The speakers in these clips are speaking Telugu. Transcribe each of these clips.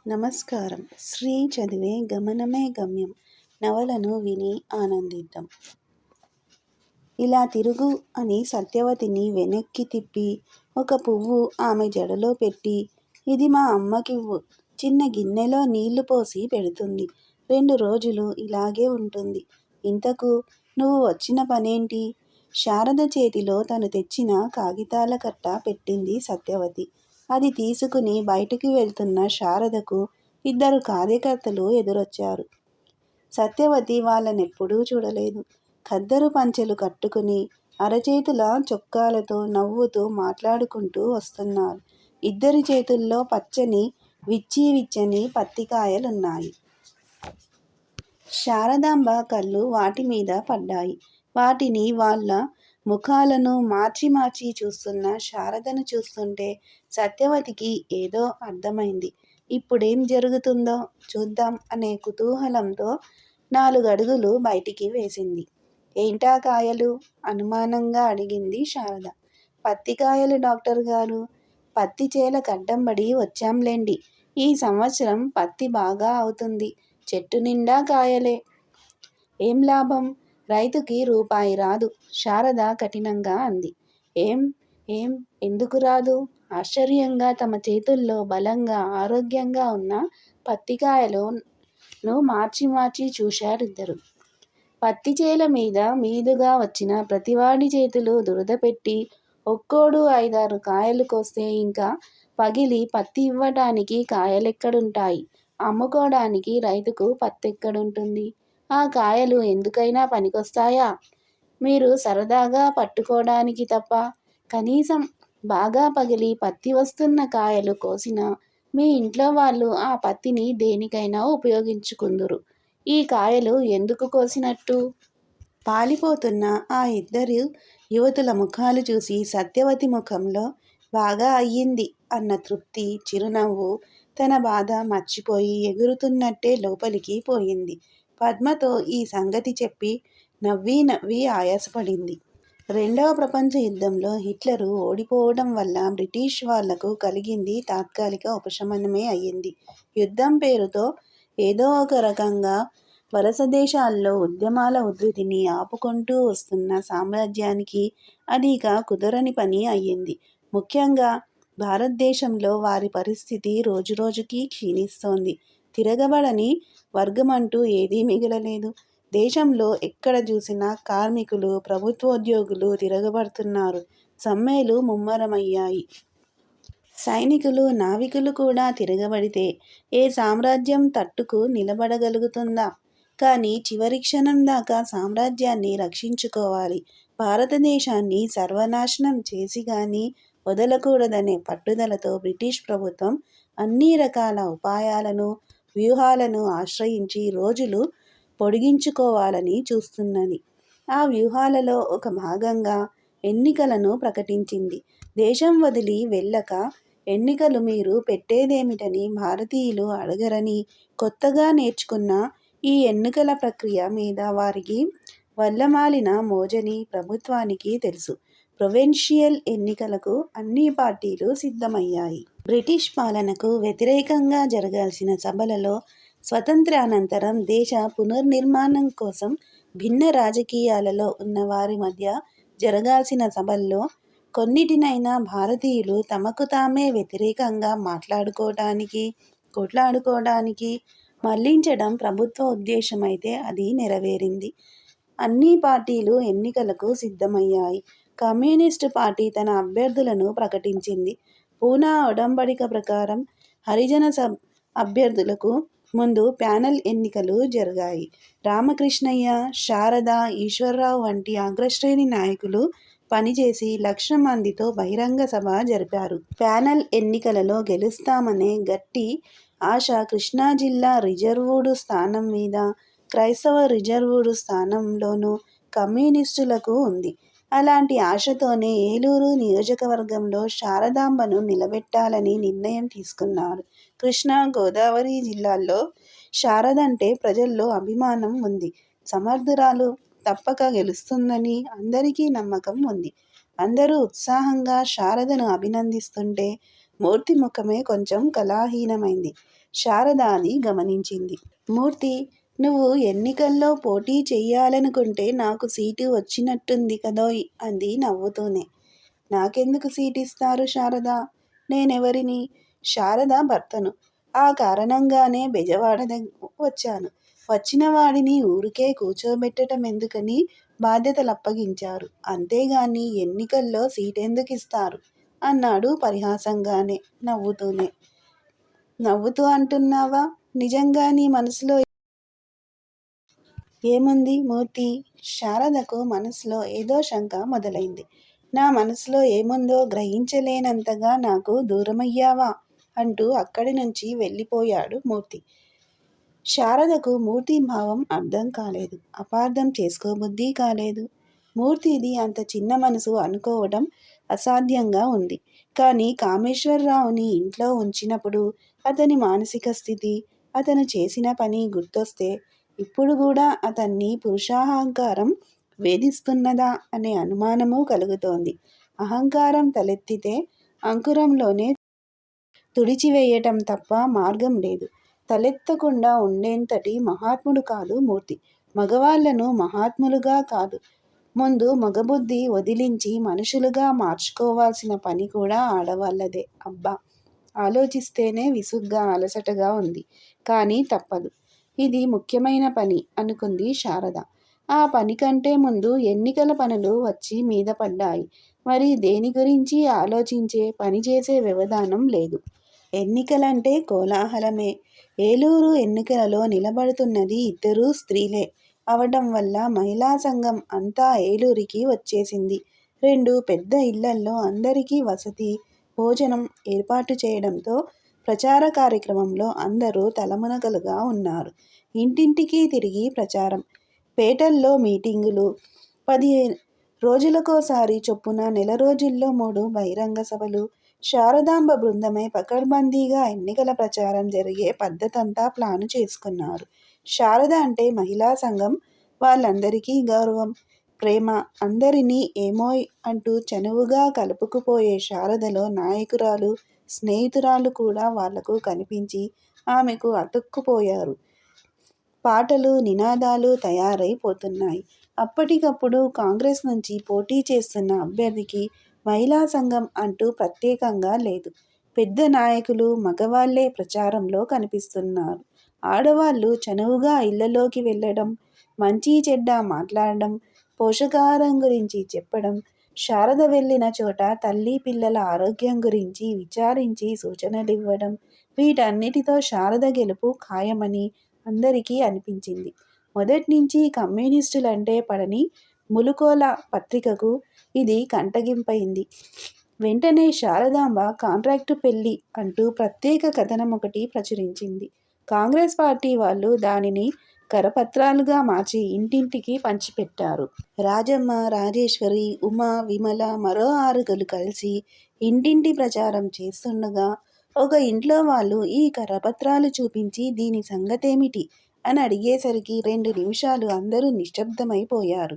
నమస్కారం. శ్రీ చదివే గమనమే గమ్యం నవలను విని ఆనందిద్దాం. ఇలా తిరుగు అని సత్యవతిని వెనక్కి తిప్పి ఒక పువ్వు ఆమె జడలో పెట్టి, ఇది మా అమ్మకివ్వు, చిన్న గిన్నెలో నీళ్లు పోసి పెడుతుంది. 2 రోజులు ఇలాగే ఉంటుంది. ఇంతకు నువ్వు వచ్చిన పనేంటి? శారద చేతిలో తను తెచ్చిన కాగితాల కట్ట పెట్టింది సత్యవతి. అది తీసుకుని బయటికి వెళ్తున్న శారదకు 2 కార్యకర్తలు ఎదురొచ్చారు. సత్యవతి వాళ్ళనెప్పుడూ చూడలేదు. ఖద్దరు పంచెలు కట్టుకుని అరచేతుల చొక్కాలతో నవ్వుతూ మాట్లాడుకుంటూ వస్తున్నారు. 2 చేతుల్లో పచ్చని విచ్చని పత్తికాయలున్నాయి. శారదాంబ కళ్ళు వాటి మీద పడ్డాయి. వాటిని వాళ్ళ ముఖాలను మార్చి చూస్తున్న శారదను చూస్తుంటే సత్యవతికి ఏదో అర్థమైంది. ఇప్పుడేం జరుగుతుందో చూద్దాం అనే కుతూహలంతో 4 అడుగులు బయటికి వేసింది. ఏంటా కాయలు? అనుమానంగా అడిగింది శారద. పత్తికాయలు డాక్టర్ గారు. పత్తి చేల కడ్డంబడి వచ్చాంలేండి. ఈ సంవత్సరం పత్తి బాగా అవుతుంది. చెట్టు నిండా కాయలే. ఏం లాభం? రైతుకి రూపాయి రాదు. శారద కఠినంగా అంది. ఏం ఎందుకు రాదు? ఆశ్చర్యంగా తమ చేతుల్లో బలంగా ఆరోగ్యంగా ఉన్న పత్తికాయలను మార్చి చూశారిద్దరు. పత్తి చేల మీదుగా వచ్చిన ప్రతివాడి చేతులు దురద పెట్టి ఒక్కోడు 5-6 కాయలు కోస్తే ఇంకా పగిలి పత్తి ఇవ్వటానికి కాయలెక్కడుంటాయి? అమ్ముకోడానికి రైతుకు పత్తెక్కడుంటుంది? ఆ కాయలు ఎందుకైనా పనికొస్తాయా? మీరు సరదాగా పట్టుకోడానికి తప్ప. కనీసం బాగా పగిలి పత్తి వస్తున్న కాయలు కోసిన మీ ఇంట్లో వాళ్ళు ఆ పత్తిని దేనికైనా ఉపయోగించుకుందురు. ఈ కాయలు ఎందుకు కోసినట్టు? పాలిపోతున్న ఆ 2 యువతుల ముఖాలు చూసి సత్యవతి ముఖంలో బాగా అయ్యింది అన్న తృప్తి, చిరునవ్వు, తన బాధ మర్చిపోయి ఎగురుతున్నట్టే లోపలికి పోయింది. పద్మతో ఈ సంగతి చెప్పి నవ్వి ఆయాసపడింది. 2వ ప్రపంచ యుద్ధంలో హిట్లరు ఓడిపోవడం వల్ల బ్రిటిష్ వాళ్లకు కలిగింది తాత్కాలిక ఉపశమనమే అయ్యింది. యుద్ధం పేరుతో ఏదో ఒక రకంగా వలస దేశాల్లో ఉద్యమాల ఉధృతిని ఆపుకుంటూ వస్తున్న సామ్రాజ్యానికి అది ఇక కుదరని పని అయ్యింది. ముఖ్యంగా భారతదేశంలో వారి పరిస్థితి రోజురోజుకీ క్షీణిస్తోంది. తిరగబడని వర్గమంటూ ఏదీ మిగలలేదు. దేశంలో ఎక్కడ చూసినా కార్మికులు, ప్రభుత్వోద్యోగులు తిరగబడుతున్నారు. సమ్మెలు ముమ్మరమయ్యాయి. సైనికులు, నావికులు కూడా తిరగబడితే ఏ సామ్రాజ్యం తట్టుకు నిలబడగలుగుతుందా? కానీ చివరి క్షణం దాకా సామ్రాజ్యాన్ని రక్షించుకోవాలి. భారతదేశాన్ని సర్వనాశనం చేసిగానీ వదలకూడదనే పట్టుదలతో బ్రిటిష్ ప్రభుత్వం అన్ని రకాల ఉపాయాలను, వ్యూహాలను ఆశ్రయించి రోజులు పొడిగించుకోవాలని చూస్తున్నది. ఆ వ్యూహాలలో ఒక భాగంగా ఎన్నికలను ప్రకటించింది. దేశం వదిలి వెళ్ళక ఎన్నికలు మీరు పెట్టేదేమిటని భారతీయులు అడగరని కొత్తగా నేర్చుకున్న ఈ ఎన్నికల ప్రక్రియ మీద వారికి వల్లమాలిన మోజని ప్రభుత్వానికి తెలుసు. ప్రొవిన్షియల్ ఎన్నికలకు అన్ని పార్టీలు సిద్ధమయ్యాయి. బ్రిటిష్ పాలనకు వ్యతిరేకంగా జరగాల్సిన సభలలో స్వతంత్రానంతరం దేశ పునర్నిర్మాణం కోసం భిన్న రాజకీయాలలో ఉన్న వారి మధ్య జరగాల్సిన సభల్లో కొన్నిటినైనా భారతీయులు తమకు తామే వ్యతిరేకంగా కొట్లాడుకోవడానికి మళ్లించడం ప్రభుత్వ ఉద్దేశమైతే అది నెరవేరింది. అన్ని పార్టీలు ఎన్నికలకు సిద్ధమయ్యాయి. కమ్యూనిస్టు పార్టీ తన అభ్యర్థులను ప్రకటించింది. పూనా ఒడంబడిక ప్రకారం హరిజన అభ్యర్థులకు ముందు ప్యానెల్ ఎన్నికలు జరిగాయి. రామకృష్ణయ్య, శారద, ఈశ్వరరావు వంటి అగ్రశ్రేణి నాయకులు పనిచేసి 1,00,000 మందితో బహిరంగ సభ జరిపారు. ప్యానెల్ ఎన్నికలలో గెలుస్తామనే గట్టి ఆశ కృష్ణా జిల్లా రిజర్వుడు స్థానం మీద, క్రైస్తవ రిజర్వుడు స్థానంలోనూ కమ్యూనిస్టులకు ఉంది. అలాంటి ఆశతోనే ఏలూరు నియోజకవర్గంలో శారదాంబను నిలబెట్టాలని నిర్ణయం తీసుకున్నారు. కృష్ణా, గోదావరి జిల్లాల్లో శారదంటే ప్రజల్లో అభిమానం ఉంది. సమర్థురాలు, తప్పక గెలుస్తుందని అందరికీ నమ్మకం ఉంది. అందరూ ఉత్సాహంగా శారదను అభినందిస్తుంటే మూర్తి ముఖమే కొంచెం కళాహీనమైంది. శారద అది గమనించింది. మూర్తి, నువ్వు ఎన్నికల్లో పోటీ చెయ్యాలనుకుంటే నాకు సీటు వచ్చినట్టుంది కదోయ్ అంది నవ్వుతూనే. నాకెందుకు సీటిస్తారు శారద? నేనెవరిని? శారద భర్తను. ఆ కారణంగానే బెజవాడ వచ్చాను. వచ్చిన వాడిని ఊరికే కూర్చోబెట్టడం ఎందుకని బాధ్యతలప్పగించారు. అంతేగాని ఎన్నికల్లో సీటెందుకిస్తారు అన్నాడు పరిహాసంగానే, నవ్వుతూనే. నవ్వుతూ అంటున్నావా? నిజంగా నీ మనసులో ఏముంది మూర్తి? శారదకు మనసులో ఏదో శంక మొదలైంది. నా మనసులో ఏముందో గ్రహించలేనంతగా నాకు దూరమయ్యావా అంటూ అక్కడి నుంచి వెళ్ళిపోయాడు మూర్తి. శారదకు మూర్తి భావం అర్థం కాలేదు. అపార్థం చేసుకోబుద్ధి కాలేదు. మూర్తిది అంత చిన్న మనసు అనుకోవడం అసాధ్యంగా ఉంది. కానీ కామేశ్వరరావుని ఇంట్లో ఉంచినప్పుడు అతని మానసిక స్థితి, అతను చేసిన పని గుర్తొస్తే ఇప్పుడు కూడా అతన్ని పురుషాహంకారం వేధిస్తున్నదా అనే అనుమానము కలుగుతోంది. అహంకారం తలెత్తితే అంకురంలోనే తుడిచివేయటం తప్ప మార్గం లేదు. తలెత్తకుండా ఉండేంతటి మహాత్ముడు కాదు మూర్తి. మగవాళ్లను మహాత్ములుగా కాదు, ముందు మగబుద్ధి వదిలించి మనుషులుగా మార్చుకోవాల్సిన పని కూడా ఆడవాళ్ళదే. అబ్బా, ఆలోచిస్తేనే విసుగ్గా అలసటగా ఉంది. కానీ తప్పదు. ఇది ముఖ్యమైన పని అనుకుంది శారద. ఆ పని కంటే ముందు ఎన్నికల పనులు వచ్చి మీద పడ్డాయి. మరి దేని గురించి ఆలోచించే పనిచేసే వ్యవధానం లేదు. ఎన్నికలంటే కోలాహలమే. ఏలూరు ఎన్నికలలో నిలబడుతున్నది ఇద్దరూ స్త్రీలే అవడం వల్ల మహిళా సంఘం అంతా ఏలూరికి వచ్చేసింది. 2 పెద్ద ఇళ్లల్లో అందరికీ వసతి, భోజనం ఏర్పాటు చేయడంతో ప్రచార కార్యక్రమంలో అందరూ తలమునకలుగా ఉన్నారు. ఇంటింటికి తిరిగి ప్రచారం, పేటల్లో మీటింగులు, 15 రోజులకోసారి చొప్పున నెల రోజుల్లో 3 బహిరంగ సభలు. శారదాంబ బృందమే పకడ్బందీగా ఎన్నికల ప్రచారం జరిగే పద్ధతంతా ప్లాను చేసుకున్నారు. శారద అంటే మహిళా సంఘం వాళ్ళందరికీ గౌరవం, ప్రేమ. అందరినీ ఏమోయ్ అంటూ చనువుగా కలుపుకుపోయే శారదలో నాయకురాలు, స్నేహితురాలు కూడా వాళ్లకు కనిపించి ఆమెకు అతుక్కుపోయారు. పాటలు, నినాదాలు తయారైపోతున్నాయి. అప్పటికప్పుడు కాంగ్రెస్ నుంచి పోటీ చేస్తున్న అభ్యర్థికి మహిళా సంఘం అంటూ ప్రత్యేకంగా లేదు. పెద్ద నాయకులు, మగవాళ్లే ప్రచారంలో కనిపిస్తున్నారు. ఆడవాళ్లు చనువుగా ఇళ్లలోకి వెళ్ళడం, మంచి చెడ్డ మాట్లాడడం, పోషకాహారం గురించి చెప్పడం, శారద వెళ్ళిన చోట తల్లి పిల్లల ఆరోగ్యం గురించి విచారించి సూచనలివ్వడం, వీటన్నిటితో శారద గెలుపు ఖాయమని అందరికీ అనిపించింది. మొదట్నుంచి కమ్యూనిస్టులంటే పడని ములుకోల పత్రికకు ఇది కంటగింపైంది. వెంటనే శారదాంబ కాంట్రాక్టు పెళ్లి అంటూ ప్రత్యేక కథనం ఒకటి ప్రచురించింది. కాంగ్రెస్ పార్టీ వాళ్ళు దానిని కరపత్రాలుగా మార్చి ఇంటింటికి పంచిపెట్టారు. రాజమ్మ, రాజేశ్వరి, ఉమ, విమల మరో 6 కలిసి ఇంటింటి ప్రచారం చేస్తుండగా ఒక ఇంట్లో వాళ్ళు ఈ కరపత్రాలు చూపించి దీని సంగతేమిటి అని అడిగేసరికి 2 నిమిషాలు అందరూ నిశ్శబ్దమైపోయారు.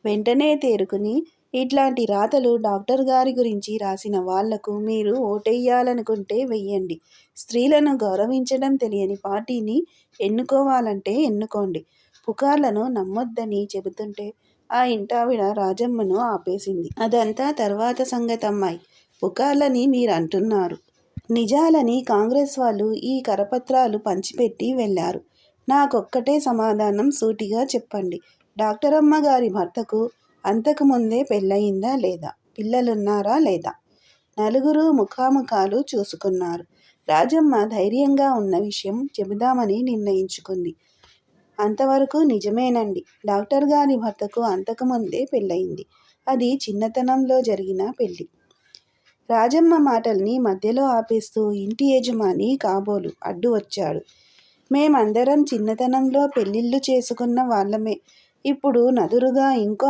వెంటనే తేరుకుని, ఇట్లాంటి రాతలు డాక్టర్ గారి గురించి రాసిన వాళ్లకు మీరు ఓటెయ్యాలనుకుంటే వెయ్యండి. స్త్రీలను గౌరవించడం తెలియని పార్టీని ఎన్నుకోవాలంటే ఎన్నుకోండి. పుకార్లను నమ్మొద్దని చెబుతుంటే ఆ ఇంటావిడ రాజమ్మను ఆపేసింది. అదంతా తర్వాత సంగతమ్మాయ్. పుకార్లని మీరంటున్నారు. నిజాలని కాంగ్రెస్ వాళ్ళు ఈ కరపత్రాలు పంచిపెట్టి వెళ్లారు. నాకొక్కటే సమాధానం సూటిగా చెప్పండి. డాక్టరమ్మ గారి భర్తకు అంతకు ముందే పెళ్ళయిందా లేదా? పిల్లలున్నారా లేదా? నలుగురు ముఖాముఖాలు చూసుకున్నారు. రాజమ్మ ధైర్యంగా ఉన్న విషయం చెబుదామని నిర్ణయించుకుంది. అంతవరకు నిజమేనండి. డాక్టర్ గారి భర్తకు అంతకు ముందే పెళ్ళయింది. అది చిన్నతనంలో జరిగిన పెళ్ళి. రాజమ్మ మాటల్ని మధ్యలో ఆపేస్తూ ఇంటి యజమాని కాబోలు అడ్డు వచ్చాడు. మేమందరం చిన్నతనంలో పెళ్ళిళ్ళు చేసుకున్న వాళ్ళమే. ఇప్పుడు నదురుగా ఇంకో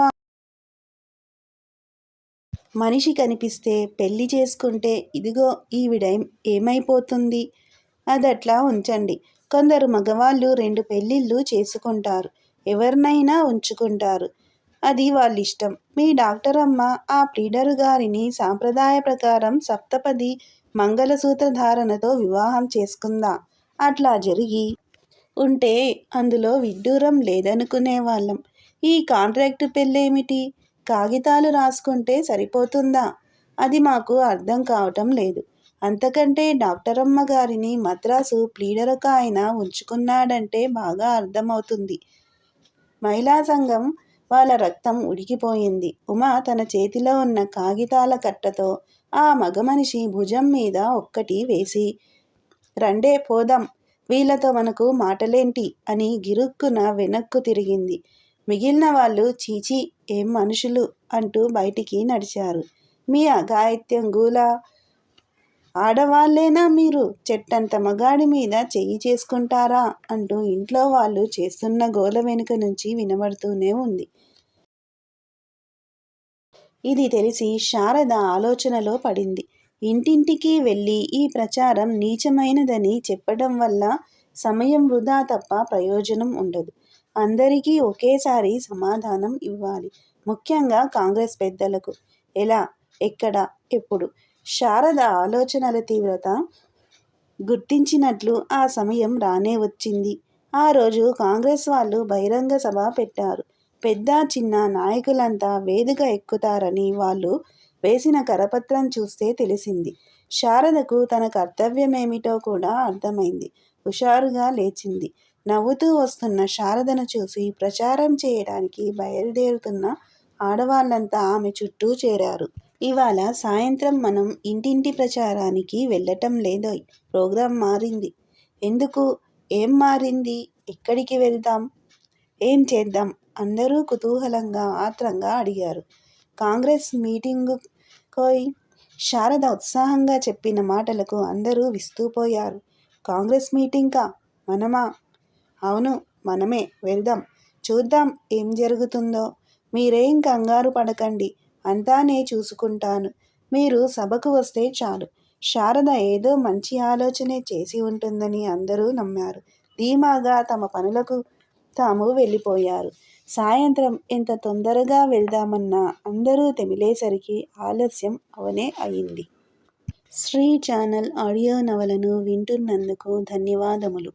మనిషి కనిపిస్తే పెళ్లి చేసుకుంటే ఇదిగో ఈవిడ ఏమైపోతుంది? అదట్లా ఉంచండి. కొందరు మగవాళ్ళు 2 పెళ్ళిళ్ళు చేసుకుంటారు. ఎవరినైనా ఉంచుకుంటారు. అది వాళ్ళిష్టం. మీ డాక్టరమ్మ ఆ ప్లీడరు గారిని సాంప్రదాయ ప్రకారం సప్తపది మంగళసూత్ర ధారణతో వివాహం చేసుకుందా. అట్లా జరిగి ఉంటే అందులో విడ్డూరం లేదనుకునే వాళ్ళం. ఈ కాంట్రాక్టు పెళ్ళేమిటి? కాగితాలు రాసుకుంటే సరిపోతుందా? అది మాకు అర్థం కావటం లేదు. అంతకంటే డాక్టరమ్మ గారిని మద్రాసు ప్లీడరొక ఆయన ఉంచుకున్నాడంటే బాగా అర్థమవుతుంది. మహిళా సంఘం వాళ్ళ రక్తం ఉడికిపోయింది. ఉమ తన చేతిలో ఉన్న కాగితాల కట్టతో ఆ మగమనిషి భుజం మీద ఒక్కటి వేసి, రండే పోదాం, వీళ్ళతో మనకు మాటలేంటి అని గిరుక్కున వెనక్కు తిరిగింది. మిగిలిన వాళ్ళు చీచీ ఏం మనుషులు అంటూ బయటికి నడిచారు. మీ అఘాయిత్యం గూలా, ఆడవాళ్ళేనా మీరు? చెట్టంత మగాడి మీద చెయ్యి చేసుకుంటారా అంటూ ఇంట్లో వాళ్ళు చేస్తున్న గోల వెనుక నుంచి వినబడుతూనే ఉంది. ఇది తెలిసి శారద ఆలోచనలో పడింది. ఇంటింటికి వెళ్ళి ఈ ప్రచారం నీచమైనదని చెప్పడం వల్ల సమయం వృధా తప్ప ప్రయోజనం ఉండదు. అందరికీ ఒకేసారి సమాధానం ఇవ్వాలి. ముఖ్యంగా కాంగ్రెస్ పెద్దలకు. ఎలా, ఎక్కడ, ఎప్పుడు? శారద ఆలోచనల తీవ్రత గుర్తించినట్లు ఆ సమయం రానే వచ్చింది. ఆ రోజు కాంగ్రెస్ వాళ్ళు బహిరంగ సభ పెట్టారు. పెద్ద చిన్న నాయకులంతా వేదిక ఎక్కుతారని వాళ్ళు వేసిన కరపత్రం చూస్తే తెలిసింది. శారదకు తన కర్తవ్యమేమిటో కూడా అర్థమైంది. హుషారుగా లేచింది. నవ్వుతూ వస్తున్న శారదను చూసి ప్రచారం చేయడానికి బయలుదేరుతున్న ఆడవాళ్ళంతా ఆమె చుట్టూ చేరారు. ఇవాళ సాయంత్రం మనం ఇంటింటి ప్రచారానికి వెళ్ళటం లేదోయ్. ప్రోగ్రాం మారింది. ఎందుకు? ఏం మారింది? ఎక్కడికి వెళ్దాం? ఏం చేద్దాం? అందరూ కుతూహలంగా ఆత్రంగా అడిగారు. కాంగ్రెస్ మీటింగుకోయ్. శారద ఉత్సాహంగా చెప్పిన మాటలకు అందరూ విస్తుపోయారు. కాంగ్రెస్ మీటింగ్కా? మనమా? అవును, మనమే. వెళ్దాం. చూద్దాం ఏం జరుగుతుందో. మీరేం కంగారు పడకండి. అంతా నే చూసుకుంటాను. మీరు సభకు వస్తే చాలు. శారద ఏదో మంచి ఆలోచనే చేసి ఉంటుందని అందరూ నమ్మారు. ధీమాగా తమ పనులకు తాము వెళ్ళిపోయారు. సాయంత్రం ఎంత తొందరగా వెళ్దామన్నా అందరూ తెమిలేసరికి ఆలస్యం అవనే అయింది. శ్రీ ఛానల్ ఆడియో నవలను వింటున్నందుకు ధన్యవాదములు.